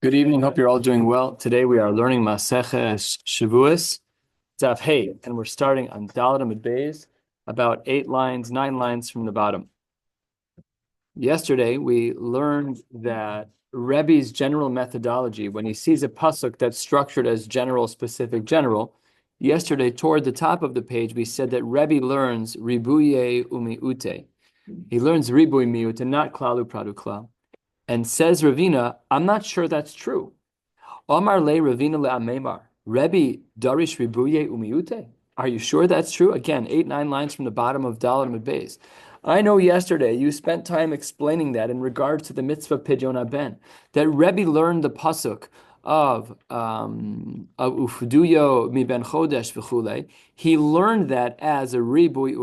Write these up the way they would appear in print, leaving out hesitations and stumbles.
Good evening. Hope you're all doing well. Today we are learning Maseches Shavuos, Daf Hey, and we're starting on Dalet Amud Beis, about 9 lines from the bottom. Yesterday we learned that Rebbe's general methodology, when he sees a pasuk that's structured as general, specific, general. Yesterday, toward the top of the page, we said that Rebbe learns ribuye umiute. He learns ribuy miut and not klalu pradu klal. And says Ravina, I'm not sure that's true. Omar le Ravina le Amemar. Rebbe Darish Ribuye Umiute. Are you sure that's true? Again, 9 lines from the bottom of Dalet Amud Beis. I know yesterday you spent time explaining that in regards to the mitzvah Pidyon Ben, that Rebbe learned the pasuk of Ufduyo mi ben chodesh v'chule. He learned that as a ribui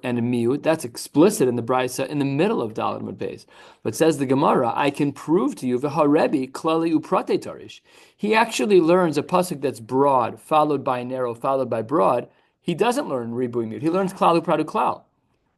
and a miut. That's explicit in the brisa in the middle of Dalet Amud Beis. But says the Gemara, I can prove to you v'harebi klali uprate tarish. He actually learns a pasuk that's broad, followed by narrow, followed by broad. He doesn't learn ribui miut. He learns klalu pradu klal.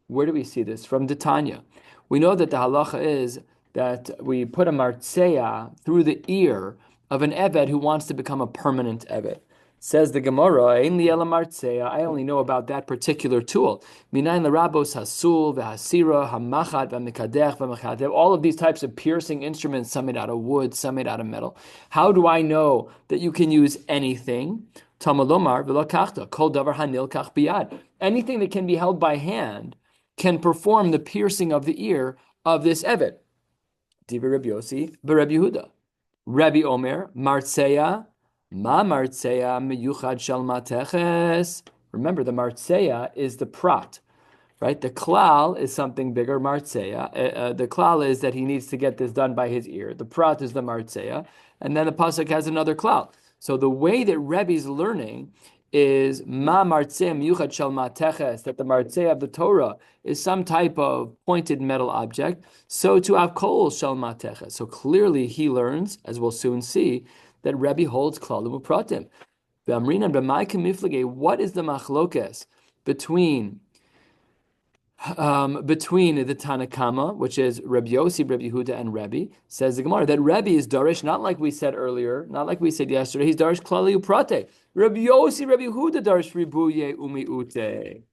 Where do we see this? From the Tanya. We know that the halacha is that we put a martzeya through the ear of an eved who wants to become a permanent eved. Says the Gemara, Ein li ela martzeya, I only know about that particular tool. Minayin l'rabos hasul, v'hasira, hamachat, v'mikadech, v'mechadeh. All of these types of piercing instruments, some made out of wood, some made out of metal. How do I know that you can use anything? Tamalomar v'lakachta, kol davar hanil kach biyad. Anything that can be held by hand can perform the piercing of the ear of this eved. Diva Rabbi Yossi, Rabbi Yehuda. Rabbi Omer, Martzeya, Ma Martzeya miyuchad shel mateches. Remember, the Martzeya is the prat, right? The klal is something bigger, Martzeya. The klal is that he needs to get this done by his ear. The prat is the Martzeya. And then the pasuk has another klal. So the way that Rebbe's learning is ma martzeh miyuchad shel mateches, that the martzeh of the Torah is some type of pointed metal object. So to avkol shel mateches. So clearly he learns, as we'll soon see, that Rebbe holds klalim upratim. V'amrinan b'may kemiflage. What is the machlokes between the Tanakama, which is Rabbi Yossi, Rabbi Yehuda, and Rebbe? Says the Gemara that Rebbe is darish, not like we said earlier, not like we said yesterday. He's darish klali uprate. Rabbi Yossi, Rabbi Yehuda, darish ribuye umiute.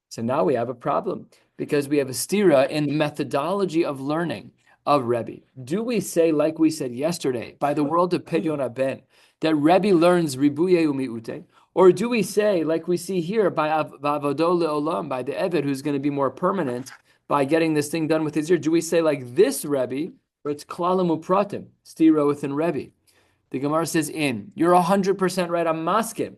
So now we have a problem because we have a stira in the methodology of learning of Rebbe. Do we say, like we said yesterday, by the world of Pidyon Ben, that Rebbe learns ribuye umiute? Or do we say, like we see here, by Avodo Le'olam, by the Eved, who's going to be more permanent, by getting this thing done with his ear, do we say like this Rebbe, or it's Klalim Upratim, stira within Rebbe? The Gemara says you're 100% right, I'm maskim.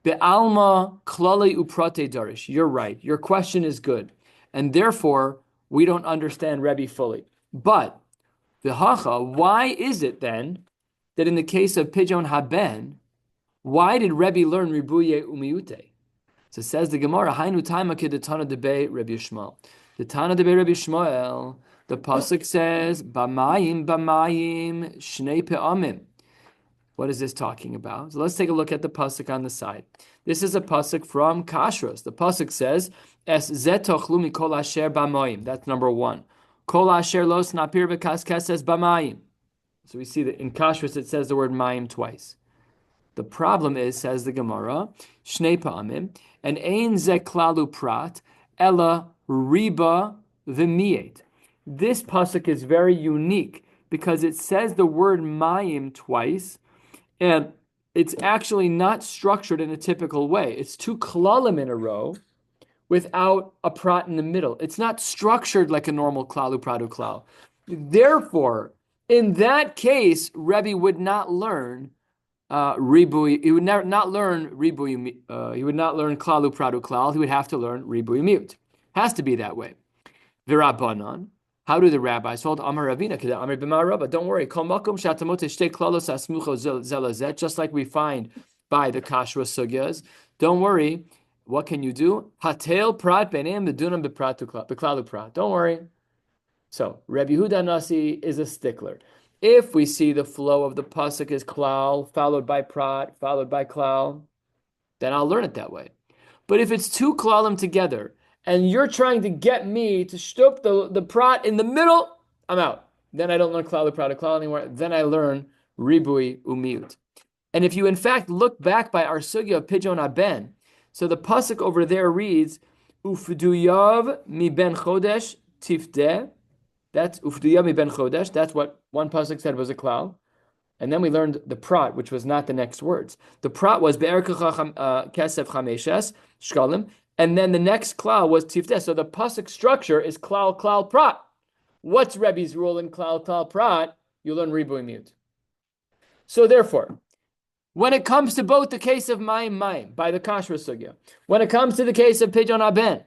Be'alma klali uprate darish. You're right, your question is good. And therefore, we don't understand Rebbe fully. But, v'hacha, why is it then, that in the case of Pidyon Haben, why did Rebbe learn ribuye umiute? So says the Gemara, Hainu taima kedetana debe Rebbe Yishmael. The Tana debe Rebbe Yishmael, the pasuk says, Bamayim shnei pe'amim. What is this talking about? So let's take a look at the pasuk on the side. This is a pasuk from Kashrus. The pasuk says, Es zetochlu mikol asher bamayim. That's number 1. Kol asher lo snapir v'kaskes says bamayim. So we see that in Kashrus it says the word mayim twice. The problem is, says the Gemara, Shnei Pa'amim, and Ein Ze Klalu Prat, Ella Riba V'miet. This pasuk is very unique because it says the word Mayim twice, and it's actually not structured in a typical way. It's 2 klalim in a row without a prat in the middle. It's not structured like a normal klalu pradu klal. Therefore, in that case, Rebbe would not learn ribui. He would not learn ribui. He would not learn klalu pradu klal. He would have to learn ribui miut. Has to be that way. V'Rabbanan. How do the rabbis hold? Amar Ravina k'da Amar b'mar Rabba. Don't worry. Kol makom shatamot shtei klalos asmucho zelazet. Just like we find by the Kashrus sugyas. Don't worry. What can you do? Hatel prat benem bedunam beklalu prat. Don't worry. So Rabbi Yehuda Nasi is a stickler. If we see the flow of the pasuk is klal, followed by prat, followed by klal, then I'll learn it that way. But if it's 2 klalim together, and you're trying to get me to shtup the prat in the middle, I'm out. Then I don't learn klal u'prat u'klal anymore. Then I learn ribui u'miut. And if you in fact look back by our sugya of Pidyon Aben, so the pasuk over there reads, Ufduyav mi ben chodesh tifdeh. That's Ufduyav mi ben chodesh. That's what one pasuk said was a klal. And then we learned the prat, which was not the next words. The prat was be'erkecha kesef chameshes shkalim. And then the next klal was tifdeh. So the pasuk structure is klal prat. What's Rebbe's rule in klal prat? You learn ribui miut. So therefore, when it comes to both the case of Mayim by the Kashra Sugya, when it comes to the case of Pidyon Aben,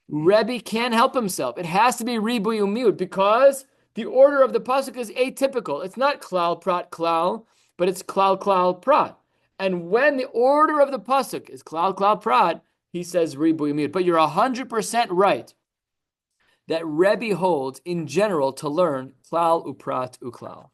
Rebbe can't help himself. It has to be Ribui Umiut because the order of the pasuk is atypical. It's not Klal Prat Klal, but it's Klal Prat. And when the order of the pasuk is Klal Prat, he says Ribui Umiut. But you're 100% right that Rebbe holds in general to learn Klal Uprat Uklal.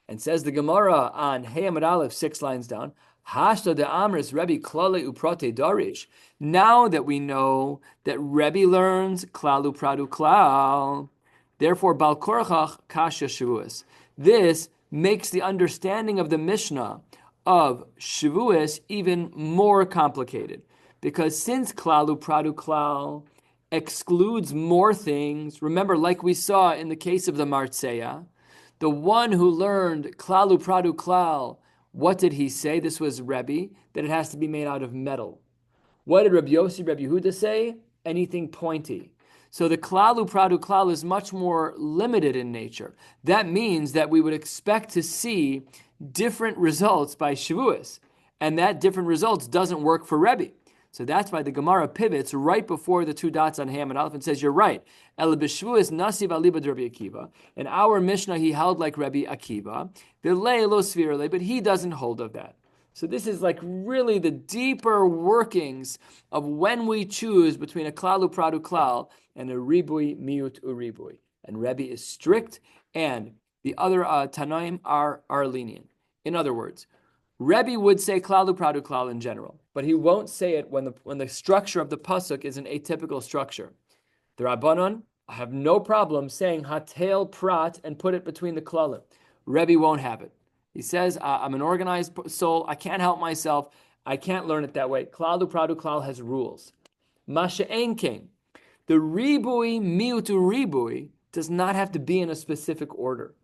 And says the Gemara on Hey Amud Aleph, 6 lines down, Hashta de Amris Rebbe Klale Uprate Darish. Now that we know that Rebbe learns Klal Upratu Klal, therefore Bal Korachach Kasha Shavuos. This makes the understanding of the Mishnah of Shavuos even more complicated. Because since Klal Upratu Klal excludes more things, remember, like we saw in the case of the Martzeya, the one who learned Klal Upratu Klal, what did he say? This was Rebbe, that it has to be made out of metal. What did Rabbi Yossi, Rabbi Yehuda say? Anything pointy. So the Klal Upratu Klal is much more limited in nature. That means that we would expect to see different results by Shavuos, and that different results doesn't work for Rebbe. So that's why the Gemara pivots right before the 2 dots on Ham and Aleph and says, you're right. El b'shvuos nasiv alibad Rabbi Akiva. In our Mishnah, he held like Rabbi Akiva. V'lei lo svirle, but he doesn't hold of that. So this is like really the deeper workings of when we choose between a klal upratu klal and a ribui miut uribui. And Rebbe is strict, and the other Tanaim are lenient. In other words, Rebbe would say klal upratu klal in general, but he won't say it when the structure of the pasuk is an atypical structure. The Rabbanon have no problem saying hatel prat and put it between the klalim. Rebbe won't have it. He says, I'm an organized soul. I can't help myself. I can't learn it that way. Klal upratu klal has rules. Masha'en kain. The ribui miutu ribui does not have to be in a specific order.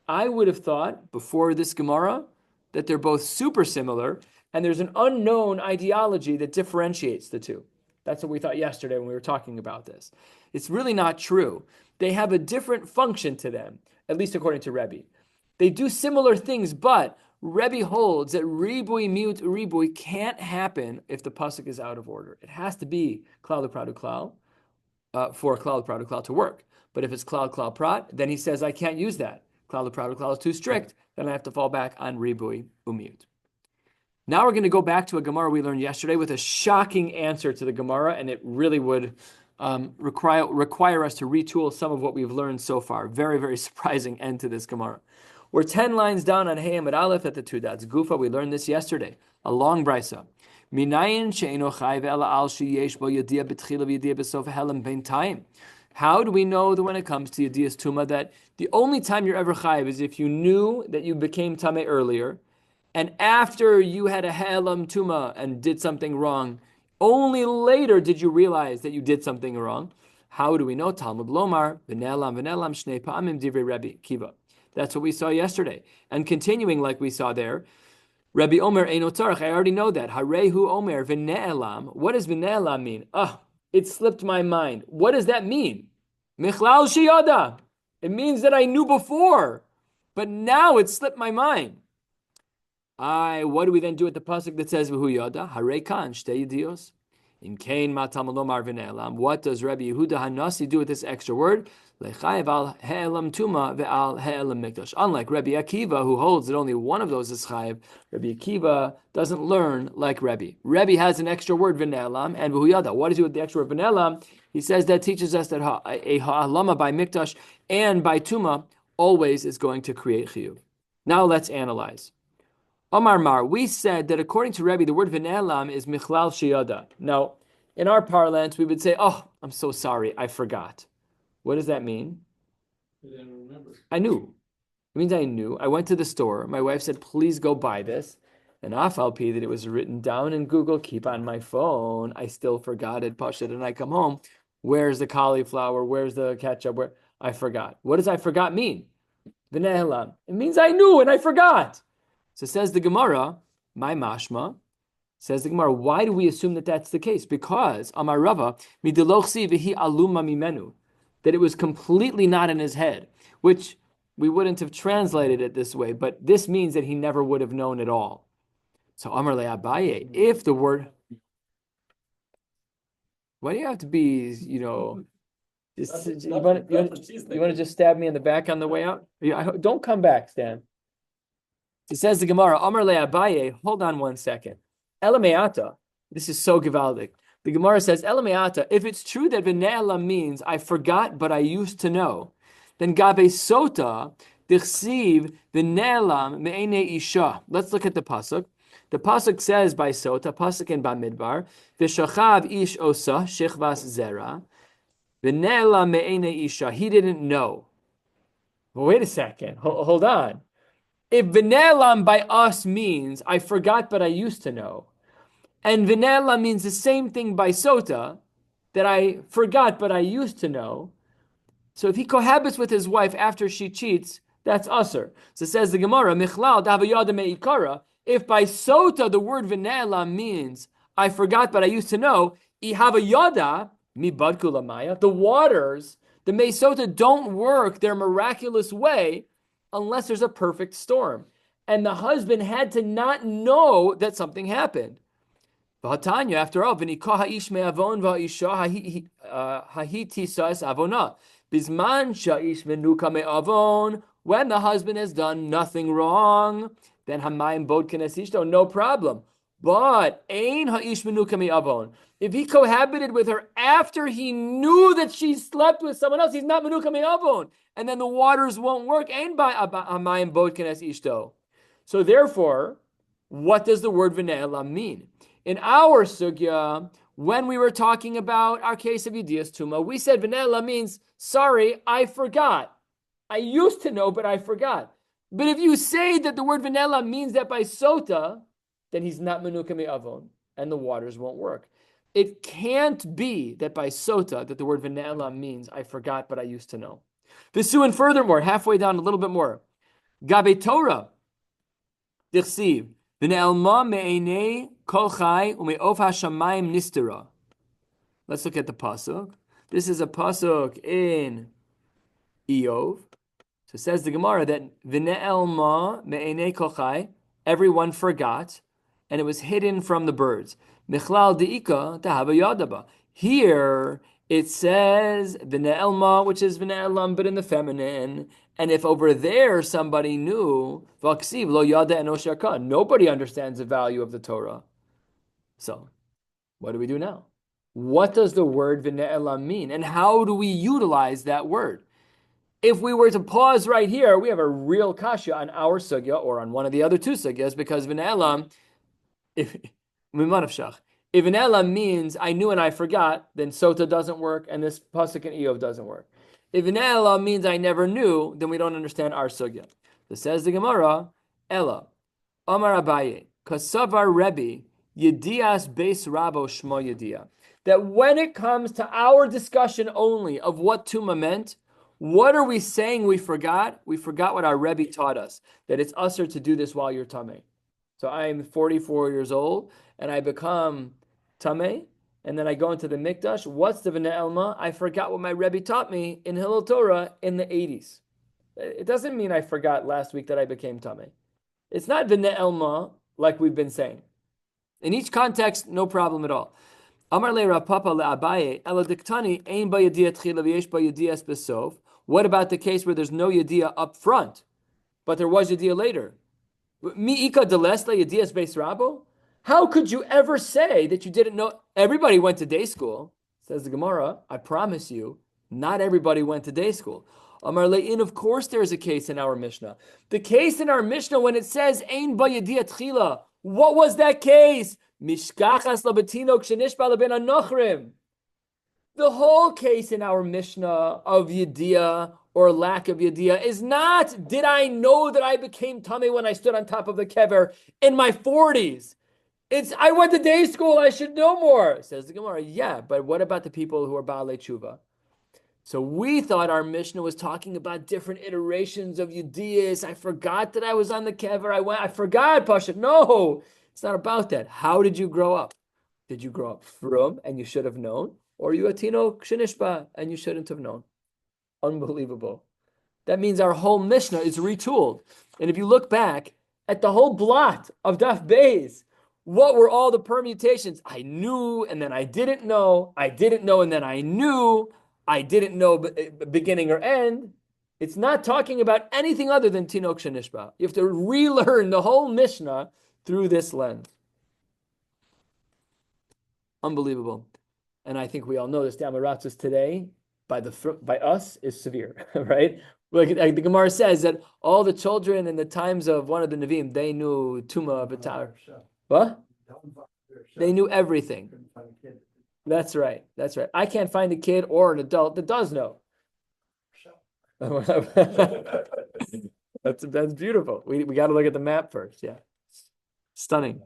I would have thought before this Gemara that they're both super similar, and there's an unknown ideology that differentiates the two. That's what we thought yesterday when we were talking about this. It's really not true. They have a different function to them, at least according to Rebbe. They do similar things, but Rebbe holds that ribui miut ribui can't happen if the pasuk is out of order. It has to be klal upratu klal for klal upratu klal to work. But if it's klal prat, then he says I can't use that. Klal upratu klal is too strict. Then I have to fall back on ribui umiut. Now we're going to go back to a Gemara we learned yesterday with a shocking answer to the Gemara, and it really would require us to retool some of what we've learned so far. Very, very surprising end to this Gemara. We're 10 lines down on Hey Amud Aleph at the 2 dots. Gufa, we learned this yesterday. A long brisa. Minayin she'eno chai ve'ela al sheyesh bo yediyah b'tchila v'yediyah b'sof helam bein time. How do we know that when it comes to Yediyas Tumah that the only time you're ever chayiv is if you knew that you became Tameh earlier, and after you had a He'elam Tumah and did something wrong, only later did you realize that you did something wrong? How do we know? Talmud Lomar, v'ne'elam shnei pa'amim divrei Rabbi Kiva. That's what we saw yesterday. And continuing like we saw there, Rabbi Omer eino tzarech, I already know that. Harehu Omer v'ne'elam. What does v'ne'elam mean? It slipped my mind. What does that mean? Michlal shiyada. It means that I knew before, but now it slipped my mind. What do we then do with the pasuk that says v'hu yada? Harei kan shtei yedios. In kain ma talmud lomar v'ne'elam. What does Rabbi Yehuda Hanasi do with this extra word? Lechayev al he'elam tuma ve'al he'elam mikdash. Unlike Rabbi Akiva, who holds that only one of those is chayev, Rabbi Akiva doesn't learn like Rebbe. Rebbe has an extra word v'ne'elam and v'hu yada. What is it with the extra word v'ne'elam? He says that teaches us that a ha'alama by mikdash and by tuma always is going to create chiyuv. Now let's analyze. Omar Mar, we said that according to Rebbe, the word v'ne'elam is michlal shiyada. Now, in our parlance, we would say, I'm so sorry, I forgot. What does that mean? I knew. It means I knew. I went to the store. My wife said, please go buy this. And afalpi that it was written down in Google, keep on my phone. I still forgot it, push it, and I come home. Where's the cauliflower? Where's the ketchup? Where I forgot. What does I forgot mean? V'ne'elam. It means I knew and I forgot. So says the Gemara, my mashma, says the Gemara, why do we assume that that's the case? Because Amar Rava, midelochsi v'hi aluma mimenu, that it was completely not in his head, which we wouldn't have translated it this way, but this means that he never would have known at all. So Amar le Abaye, if the word, why do you have to be, you want to just stab me in the back on the way out? Don't come back, Stan. It says the Gemara, Amar le Abaye, hold on one second. Elameata, this is so gewaldic. The Gemara says, Elameata, if it's true that v'ne'elam means I forgot but I used to know, then gabe sota dichsiv v'ne'elam me'ene isha. Let's look at the pasuk. The pasuk says by sota, pasuk in Bamidbar, v'shachav ish osa shechvas zera, v'ne'elam me'ene isha. He didn't know. Well, wait a second. Hold on. If v'ne'elam by us means I forgot but I used to know, and v'ne'elam means the same thing by sota, that I forgot but I used to know, so if he cohabits with his wife after she cheats, that's usher. So says the Gemara, Michlal davayada me'ikara, if by sota the word v'ne'elam means I forgot but I used to know, ihava yada mi badku lamaya, the waters, the me'sota don't work their miraculous way unless there's a perfect storm. And the husband had to not know that something happened. V'hatanya, after all, v'nikah ha'ish me'avon v'ha'isha hahitisas avona. Bisman sha'ish menuka me'avon, when the husband has done nothing wrong, then hamayim bod kenesishto, no problem. But ein ha'ish menuka me'avon, if he cohabited with her after he knew that she slept with someone else, he's not menuka me'avon, and then the waters won't work. Ein ba hamayim bod kenesishto. So therefore, what does the word v'ne'elam mean? In our sugya, when we were talking about our case of Yedias Tuma, we said v'ne'elam means, sorry, I forgot. I used to know, but I forgot. But if you say that the word v'ne'elam means that by sota, then he's not menuka me'avon, and the waters won't work. It can't be that by sota that the word v'ne'elam means I forgot, but I used to know. V'su, and furthermore, halfway down a little bit more, Gabe Torah, Dichsiv, v'ne'elma me'enei kol chai u'me'of hashamayim nistera. Let's look at the pasuk. This is a pasuk in Eov. So it says the Gemara that v'ne'elma me'enei kol chai, everyone forgot, and it was hidden from the birds. Michlal de'ika tahava yadaba. Here it says v'ne'elma, which is v'ne'elam, but in the feminine. And if over there somebody knew, v'aksiv lo yada enoshaka, nobody understands the value of the Torah. So, what do we do now? What does the word v'ne'elam mean? And how do we utilize that word? If we were to pause right here, we have a real kasha on our sugya, or on one of the other two sugyas, because v'ne'elam, if v'ne'elam means I knew and I forgot, then sota doesn't work, and this pasuk in Eov doesn't work. If v'ne'elam means I never knew, then we don't understand our sugya. So says the Gemara, Ella, Amar Abaye, Kasavar Rebbe, Yedias Beis Rabo Shmo Yedia. That when it comes to our discussion only of what Tuma meant, what are we saying we forgot? We forgot what our Rebbe taught us, that it's usher to do this while you're Tameh. So I'm 44 years old, and I become Tameh, and then I go into the Mikdash. What's the v'ne'elma? I forgot what my Rebbe taught me in Hillel Torah in the 80s. It doesn't mean I forgot last week that I became Tameh. It's not v'ne'elma like we've been saying. In each context, no problem at all. Amar le Rav Papa le Abaye, ela diktani ein ba yediyah tchila v'yesh ba yediyah besof. What about the case where there's no yediyah up front, but there was yediyah later? Mi'ika delesla yediyah beis rabo? How could you ever say that you didn't know? Everybody went to day school. Says the Gemara, I promise you, not everybody went to day school. Amar le'in, of course there's a case in our Mishnah. The case in our Mishnah when it says, Ein ba yediyah tchila, what was that case? Mishkachas labetinok shenishba leben anochrim. The whole case in our Mishnah of Yediyah or lack of Yediyah is not, did I know that I became tummy when I stood on top of the kever in my 40s? It's, I went to day school, I should know more, says the Gemara. Yeah, but what about the people who are Baalei Tshuva? So we thought our Mishnah was talking about different iterations of Yediyas. I forgot that I was on the kever. I forgot, Pasha. No, it's not about that. How did you grow up? Did you grow up from and you should have known? Or you a tino kshinishba and you shouldn't have known? Unbelievable. That means our whole Mishnah is retooled. And if you look back at the whole blot of Daf Beis, what were all the permutations? I knew and then I didn't know. I didn't know and then I knew. I didn't know beginning or end. It's not talking about anything other than Tinok Shenishba. You have to relearn the whole Mishnah through this lens. Unbelievable. And I think we all know this. The Amaratzos today, by us, is severe, right? Like the Gemara says that all the children in the times of one of the Nevi'im, they knew Tuma, B'tar. What? They knew everything. That's right. That's right. I can't find a kid or an adult that does know. That's beautiful. We got to look at the map first. Yeah. Stunning.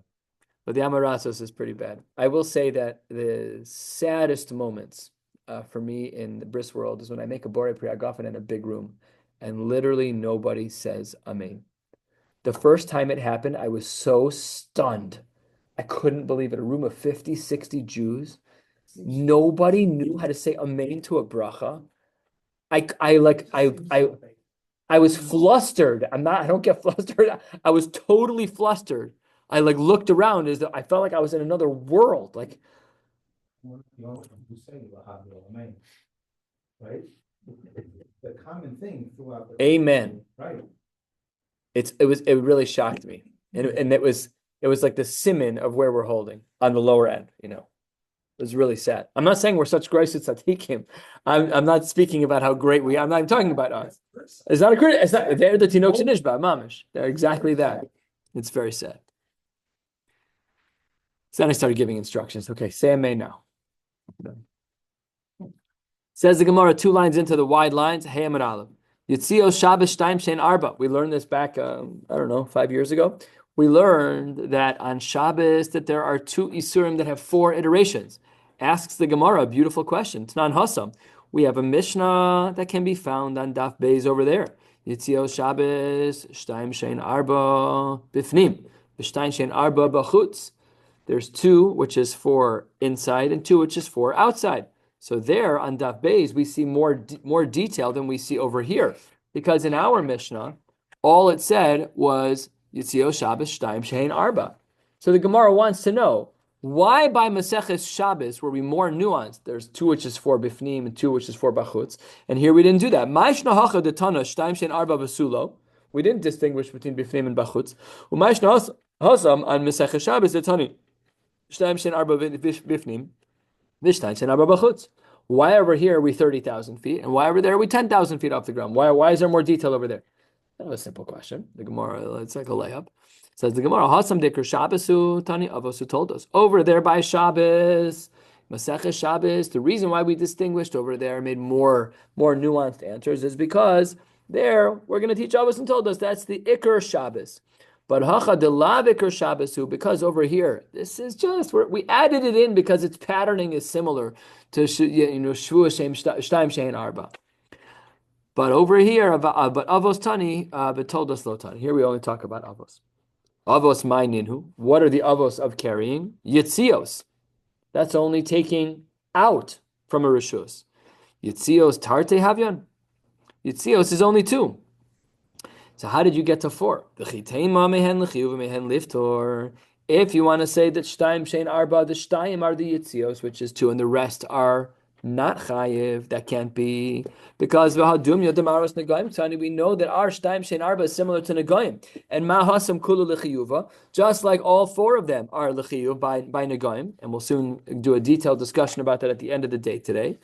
But the Amarasos is pretty bad. I will say that the saddest moments for me in the bris world is when I make a Borei Priyagofen in a big room and literally nobody says Amen. The first time it happened, I was so stunned. I couldn't believe it. A room of 50, 60 Jews. Nobody knew how to say Amen to a bracha. I was flustered. I don't get flustered. I was totally flustered. I looked around as though I felt like I was in another world. Like, right? The common thing throughout the Amen. Right. It really shocked me. And it was like the siman of where we're holding on the lower end, It was really sad. I'm not saying we're such grace at tzaddikim. I'm not speaking about how great we are. I'm not talking about us. It's not a crit. It's not. They're the tinok shenishba mamish. They're exactly that. It's very sad. So then I started giving instructions. Okay, say amen now. Says the Gemara 2 lines into the wide lines. Hey Amar Aleph. Yitzios Shabbos Shtaim Shein Arba. We learned this back, 5 years ago. We learned that on Shabbos that there are 2 Isurim that have 4 iterations. Asks the Gemara a beautiful question. Tnan Hassam. We have a Mishnah that can be found on Daf Beis over there. Yitzios Shabbos Shtaim Shein Arba Bifnim. Shtaim Shein Arba Bachutz. There's 2 which is for inside and 2 which is for outside. So there on Daf Beis, we see more detail than we see over here. Because in our Mishnah, all it said was, Yitzio Shabbos Shtaim Shein Arba. So the Gemara wants to know, why by Maseches Shabbos were we more nuanced? There's 2 which is for Bifnim and 2 which is for Bachutz. And here we didn't do that. Ma'ishna hacha detana Shtaim Shein Arba Basulo. We didn't distinguish between Bifnim and Bachutz. U'ma'ishna hasam on Maseches Shabbos detani Shtaim Shein Arba Bifnim. Why over here are we 30,000 feet, and why over there are we 10,000 feet off the ground? Why is there more detail over there? That's a simple question. The Gemara, it's like a layup. It says the Gemara, Hasam Dikr Shabbasu Tani Avosu told us over there by Shabbos, Maseches Shabbos. The reason why we distinguished over there, made more nuanced answers, is because there we're going to teach Avos and told us that's the Iker Shabbos. But hacha de lavikar Shabbasu, because over here, this is just we added it in because its patterning is similar to Shavuos Shtaim Shein Arba. But over here, but Avos Tani, but told us Lo Tani. Here we only talk about Avos. Avos Ma'ninhu. What are the Avos of carrying? Yitzios. That's only taking out from a rishus. Yitzios Tarte Havyan. Yitzios is only 2. So how did you get to 4? If you want to say that Shtaim Shein Arba, the Shtaim are the Yitzios, which is 2, and the rest are not Chayiv, that can't be. Because we know that our Shtaim Shein Arba is similar to Negoim. And Mahasam Kulu L'chiyuva, just like all 4 of them are L'chiyuv by Negoim. And we'll soon do a detailed discussion about that at the end of the day today.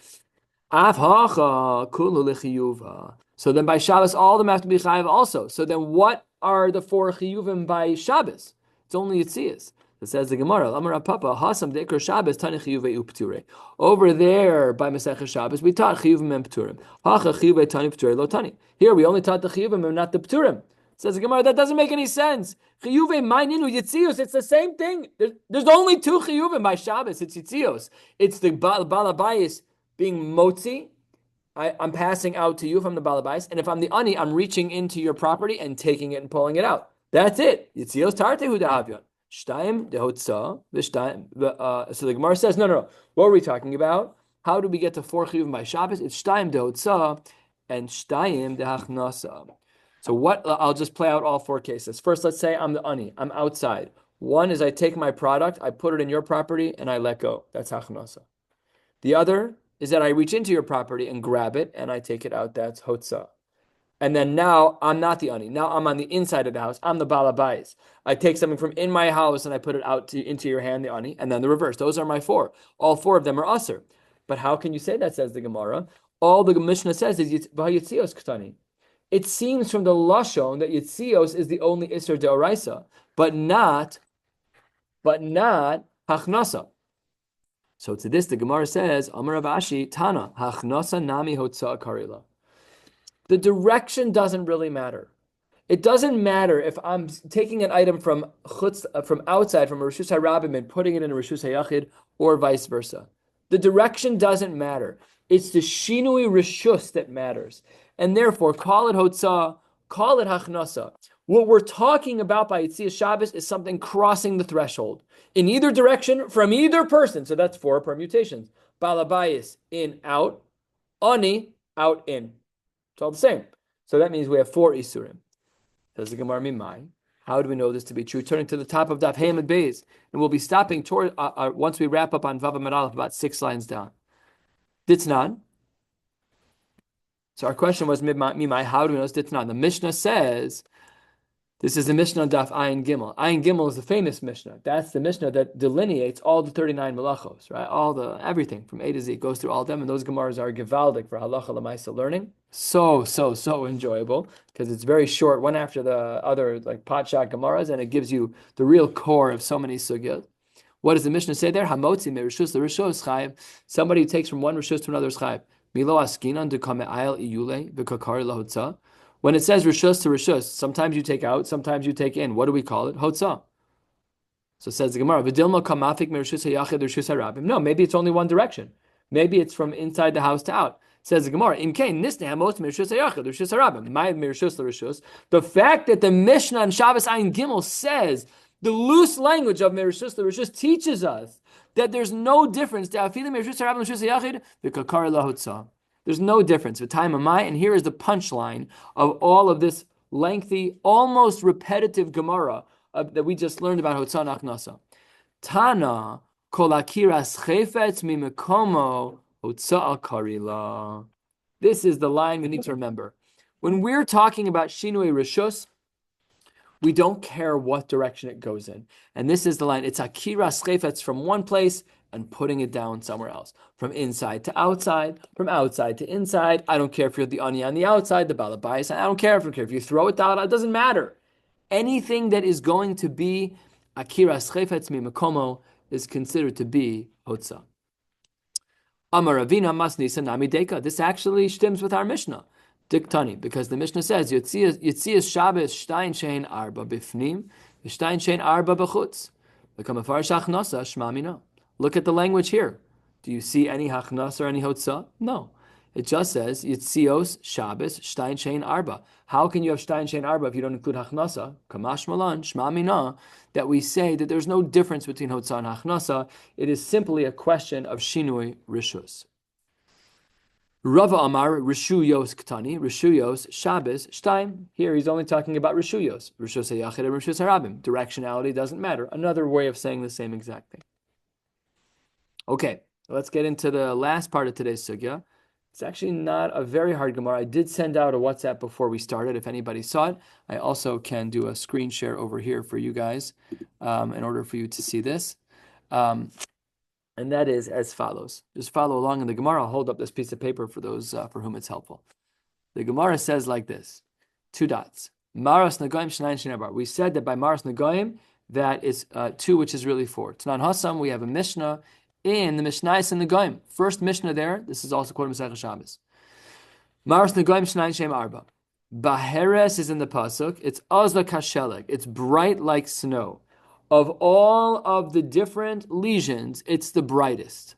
Av hacha Kulu L'chiyuva. So then by Shabbos, all of them have to be chayiv also. So then what are the 4 chiyuvim by Shabbos? It's only Yitzias. It says the Gemara, Amar Papa, Hasam Deikar Shabbos Tani Chiyuvei Upture. Over there by Maseches Shabbos, we taught Chiyuvim and Pturim. Hacha Chiyuvei Tani Pture Lo Tani. Here we only taught the Chiyuvim and not the Pturim. Says the Gemara, that doesn't make any sense. Chiyuvei Ma'ninu Yitzios, it's the same thing. There's only two Chiyuvim by Shabbos. It's Yitzios. It's the Balabayis being Motzi. I'm passing out to you if I'm the Balabayis, and if I'm the Ani, I'm reaching into your property and taking it and pulling it out. That's it. Yitzios Tartehu Da'avyon. Shtaim dehotza v'shtaim. So the Gemara says, no. What are we talking about? How do we get to 4 chiyuvim by Shabbos? It's shtaim dehotza and shtaim dehachnasa. So what? I'll just play out all 4 cases. First, let's say I'm the ani. I'm outside. One is I take my product, I put it in your property, and I let go. That's hachnasa. The other is that I reach into your property and grab it, and I take it out. That's hotza. And then now I'm not the ani. Now I'm on the inside of the house. I'm the balabais. I take something from in my house and I put it out into your hand, the ani, and then the reverse. Those are my 4. All 4 of them are aser. But how can you say that, says the Gemara? All the Mishnah says is yitzios ktani. It seems from the lashon that yitzios is the only iser deoraisa, but not hachnasa. So to this the Gemara says, Amar Rav Ashi Tana hachnasa nami hotza karila. The direction doesn't really matter. It doesn't matter if I'm taking an item from outside, from a Rishus HaRabim, and putting it in a Rishus HaYachid, or vice versa. The direction doesn't matter. It's the Shinui Rishus that matters. And therefore, call it Hotzah, call it Hachnasa. What we're talking about by Yitzias Shabbos is something crossing the threshold. In either direction, from either person. So that's 4 permutations. Balabayis, in, out. Ani, out, in. It's all the same. So that means we have 4 isurim. Says the Gemara Mimai. How do we know this to be true? Turning to the top of Daf Hamid Beis, and we'll be stopping toward once we wrap up on Vav Amud Aleph, about 6 lines down. Ditnan. So our question was Mimai. How do we know it's Ditnan? The Mishnah says. This is the Mishnah on Daf Ayin Gimel. Ayin Gimel is the famous Mishnah. That's the Mishnah that delineates all the 39 melachos, right? Everything from A to Z goes through all of them, and those Gemaras are gewaldic for halacha l'maisa learning. So enjoyable because it's very short, one after the other, like pot shot Gemaras, and it gives you the real core of so many sugyot. What does the Mishnah say there? Hamotzi me rishus l'rishus chayiv. Somebody who takes from one rishus to another is chayiv. Milo askinan dekame ayel iyule v'kakari lahotza. When it says rishus to rishus, sometimes you take out, sometimes you take in. What do we call it? Hotzah. So says the Gemara, V'dilma kamafik merishus hayachid rishus harabim. No, maybe it's only one direction. Maybe it's from inside the house to out. Says the Gemara, in kain nisne hamos merishus hayachid rishus harabim. My merishus l'rishus. The fact that the Mishnah on Shabbos Ayin Gimel says the loose language of merishus l'rishus teaches us that there's no difference. De'afilim merishus harabim rishus hayachid v'kakar lahotzah. There's no difference with time of my, and here is the punchline of all of this lengthy, almost repetitive Gemara that we just learned about Hotzah Nachnasa. Tana kol akiras chefetz mimekomo hotzah karila. This is the line we need to remember. When we're talking about Shinui Rishus, we don't care what direction it goes in. And this is the line. It's akiras chefetz from one place and putting it down somewhere else. From inside to outside, from outside to inside. I don't care if you're the ani on the outside, the balabais. I don't care if you throw it down. It doesn't matter. Anything that is going to be akiras chefetz mimakomo is considered to be hotzah. Amar Ravina masnisa nami deka. This actually stems with our Mishnah. Diktani, because the Mishnah says Yitzias Shabbos shtayin shein arba bifnim, shtayin shein arba b'chutz. V'kamafar shachnasa shma mina. Look at the language here. Do you see any hachnas or any hotzah? No. It just says Yitzios Shabbos Shtayin Shein Arba. How can you have Shtayin Shein Arba if you don't include hachnasa? Kamash Malan Shma Mina. That we say that there's no difference between hotzah and hachnasa. It is simply a question of shinui rishus. Rava Amar Rishuyos Ktani Rishuyos Shabbos Shtaim. Here he's only talking about Rishuyos. Rishus Hayachid and Rishus Harabim. Directionality doesn't matter. Another way of saying the same exact thing. Okay, let's get into the last part of today's sugya. It's actually not a very hard Gemara. I did send out a WhatsApp before we started, if anybody saw it. I also can do a screen share over here for you guys in order for you to see this. And that is as follows. Just follow along in the Gemara. I'll hold up this piece of paper for those for whom it's helpful. The Gemara says like this, 2 dots. Maras Nagoyim Shnayin Shinabar. We said that by Maras Nagoyim, that is 2, which is really 4. Tanan Hassam, we have a Mishnah in the Mishnayos and the Goyim. First Mishnah there, this is also quoted in Maseches Shabbos. Maros Negoim Shnayin Shem Arba. Baheres is in the pasuk. It's Azla Kasheleg. It's bright like snow. Of all of the different lesions, it's the brightest.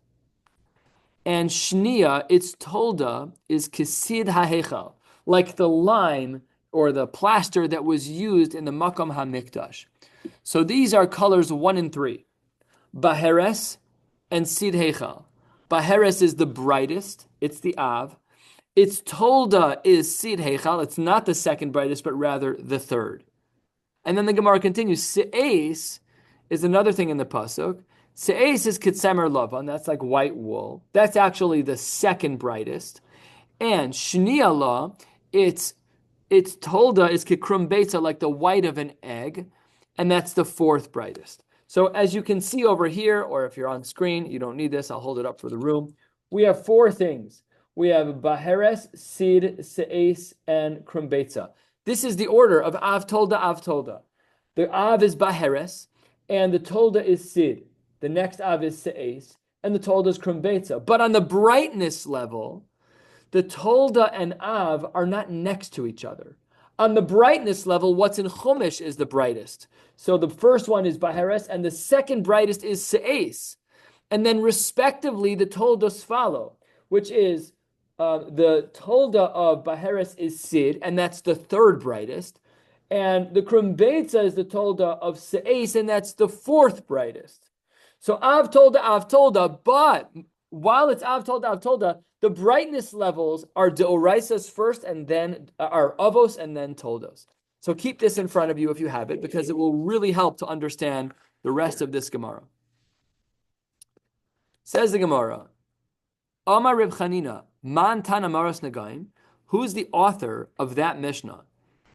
And Shnia, its tolda, is Kisid HaHechal, like the lime or the plaster that was used in the Makom HaMikdash. So these are colors 1 and 3. Baheres and Sid Hechal. Baheres is the brightest. It's the Av. Its tolda is Sid Hechal. It's not the second brightest, but rather the third. And then the Gemara continues. Se'es is another thing in the pasuk. Se'es is Kitsemer Lavan. That's like white wool. That's actually the second brightest. And Shnia La, its tolda is Kikrum Beitza, like the white of an egg. And that's the fourth brightest. So as you can see over here, or if you're on screen, you don't need this, I'll hold it up for the room. We have 4 things. We have Baheres, Sid, Se'es, and Krumbetza. This is the order of Av Tolda, Av Tolda. The Av is Baheres, and the Tolda is Sid. The next Av is Se'es, and the Tolda is Krumbetza. But on the brightness level, the Tolda and Av are not next to each other. On the brightness level, what's in Chumash is the brightest. So the first one is Baheres, and the second brightest is Se'es. And then respectively, the Toldos follow, which is the Tolda of Baheres is Sid, and that's the third brightest. And the Krumbetza is the Tolda of Se'es, and that's the fourth brightest. So Av Tolda, but while it's Av Tolda, the brightness levels are Deoraisas first, and then are Avos, and then Toldos. So keep this in front of you if you have it, because it will really help to understand the rest of this Gemara. Says the Gemara, Amar Reb Chanina, Man Tana Maros Nagaim. Who's the author of that Mishnah?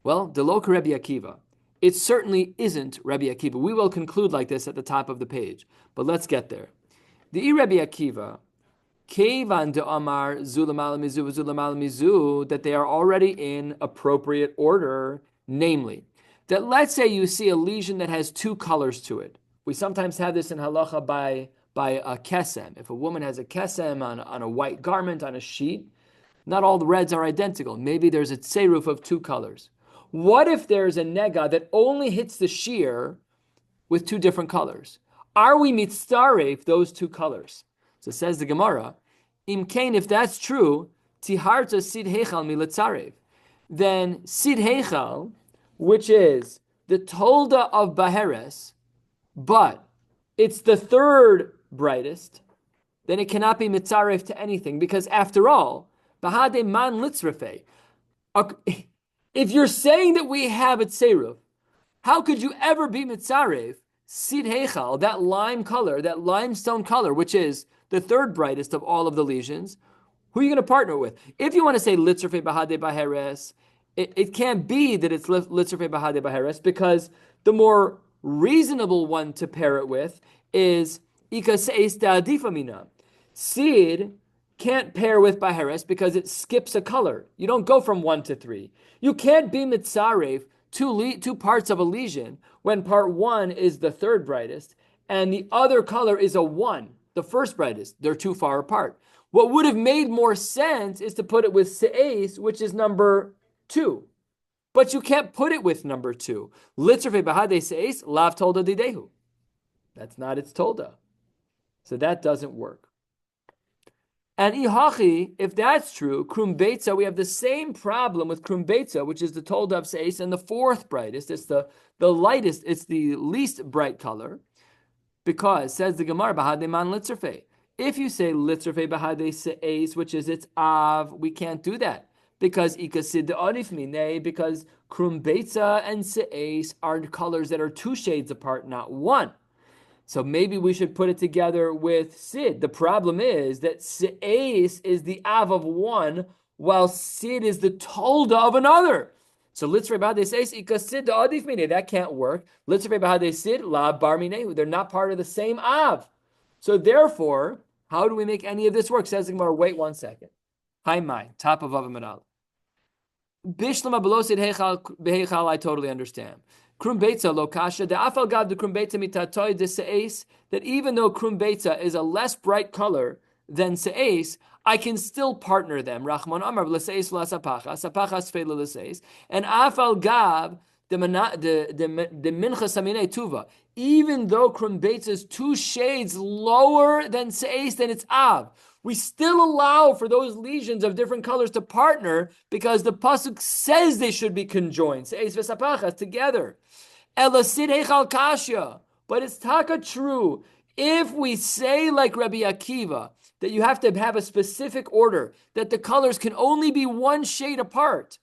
Well, Delok Rabbi Akiva. It certainly isn't Rabbi Akiva. We will conclude like this at the top of the page, but let's get there. The Rabbi Akiva, Kevan de Amar Zulam Alamizu, that they are already in appropriate order, namely, that let's say you see a lesion that has 2 colors to it. We sometimes have this in halacha by a kesem. If a woman has a kesem on a white garment, on a sheet, not all the reds are identical. Maybe there's a tseruf of 2 colors. What if there's a nega that only hits the shiur with 2 different colors? Are we mitzaref those 2 colors? So says the Gemara, Imkain, if that's true, tiharta sid hechal milatzarev. Then sid hechal, which is the tolda of Baheres, but it's the third brightest, then it cannot be mitzaref to anything, because after all, bahade man litzrefe. If you're saying that we have a tseruf, how could you ever be mitzaref sid hechal, that lime color, that limestone color, which is the third brightest of all of the lesions? Who are you going to partner with? If you want to say litzrefe bahade baheres, it can't be that it's litzrefe bahade baheres, because the more reasonable one to pair it with is ika se'es da'adifamina. Sid can't pair with Baheres because it skips a color. You don't go from 1 to 3. You can't be mitzaref 2 parts of a lesion when part 1 is the third brightest and the other color is a 1, the first brightest. They're too far apart. What would have made more sense is to put it with Se'es, which is number 2. But you can't put it with number 2. Litzrefe bahade Se'es, lav tolda didehu. That's not its tolda. So that doesn't work. And ihachi, if that's true, Krumbetza, we have the same problem with Krumbetza, which is the tolda of Se'es, and the fourth brightest. It's the lightest, it's the least bright color, because, says the Gemara, bahade man litzrefe. If you say litzrefe bahade Se'es, which is its av, we can't do that, because ikasid arif mine, because Krumbetza and Se'es are colors that are 2 shades apart, not 1. So maybe we should put it together with Sid. The problem is that Se'es is the Av of 1, while Sid is the Tolda of another. So Litzrei Bahade Se'es Ika Sid Adif Mine. That can't work. Litzrei Bahade Sid La Bar Minehu. They're not part of the same Av. So therefore, how do we make any of this work? Says the Gemara, wait 1 second. Hi Mai, top of Avamadal. Bishlama below Sid Heichal, I totally understand. Krum beitza lo kasha, the afal gav the krum beitza mitatoy de se'es, that even though krum beitza is a less bright color than se'es, I can still partner them. Rachman Amar l'se'es l'asapacha, asapacha sfeila l'se'es, and afal gav the mincha samine tuva, even though krum beitza is 2 shades lower than se'es, then it's av. We still allow for those lesions of different colors to partner because the pasuk says they should be conjoined, se'es v'sapachas, together. Elasid heichal kasha, but it's taka true. If we say like Rabbi Akiva that you have to have a specific order, that the colors can only be 1 shade apart,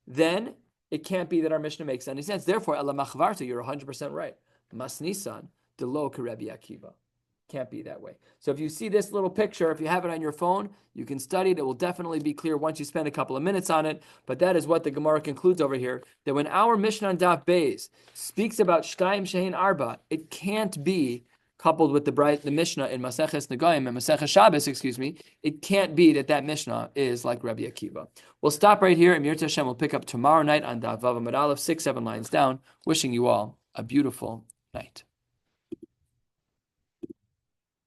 then it can't be that our Mishnah makes any sense. Therefore, Ela machvarta, you're 100% right. Mas nisan de lo Rabbi Akiva. Can't be that way. So if you see this little picture, if you have it on your phone, you can study it. It will definitely be clear once you spend a couple of minutes on it. But that is what the Gemara concludes over here, that when our Mishnah on Daf Beis speaks about Shtayim Shehin Arba, it can't be coupled with the Mishnah in Maseches Negayim and Maseches Shabbos, it can't be that Mishnah is like Rabbi Akiva. We'll stop right here, and Mir Hashem will pick up tomorrow night on Daf Vav Amud Aleph, 6-7 lines down. Wishing you all a beautiful night.